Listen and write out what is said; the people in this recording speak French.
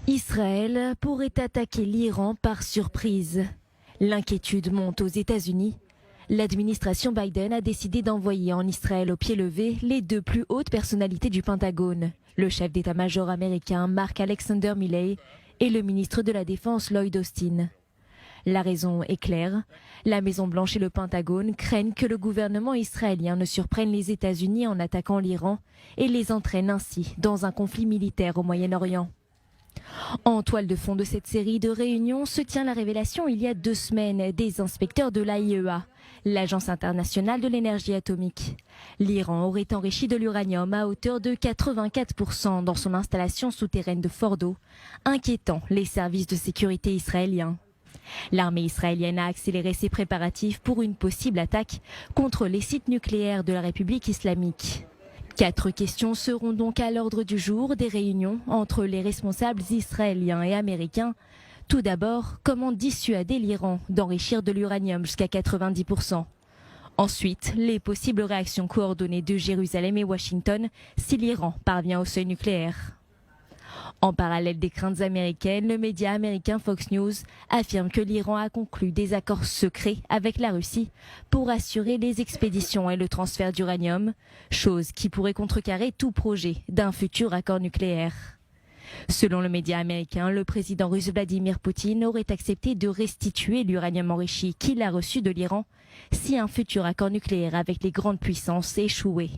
Israël pourrait attaquer l'Iran par surprise. L'inquiétude monte aux États-Unis. L'administration Biden a décidé d'envoyer en Israël au pied levé les deux plus hautes personnalités du Pentagone, le chef d'état-major américain Mark Alexander Milley et le ministre de la Défense Lloyd Austin. La raison est claire, la Maison-Blanche et le Pentagone craignent que le gouvernement israélien ne surprenne les États-Unis en attaquant l'Iran et les entraîne ainsi dans un conflit militaire au Moyen-Orient. En toile de fond de cette série de réunions se tient la révélation il y a 2 semaines des inspecteurs de l'AIEA, l'Agence internationale de l'énergie atomique. L'Iran aurait enrichi de l'uranium à hauteur de 84% dans son installation souterraine de Fordo, inquiétant les services de sécurité israéliens. L'armée israélienne a accéléré ses préparatifs pour une possible attaque contre les sites nucléaires de la République islamique. 4 questions seront donc à l'ordre du jour des réunions entre les responsables israéliens et américains. Tout d'abord, comment dissuader l'Iran d'enrichir de l'uranium jusqu'à 90%. Ensuite, les possibles réactions coordonnées de Jérusalem et Washington si l'Iran parvient au seuil nucléaire. En parallèle des craintes américaines, le média américain Fox News affirme que l'Iran a conclu des accords secrets avec la Russie pour assurer les expéditions et le transfert d'uranium, chose qui pourrait contrecarrer tout projet d'un futur accord nucléaire. Selon le média américain, le président russe Vladimir Poutine aurait accepté de restituer l'uranium enrichi qu'il a reçu de l'Iran si un futur accord nucléaire avec les grandes puissances échouait.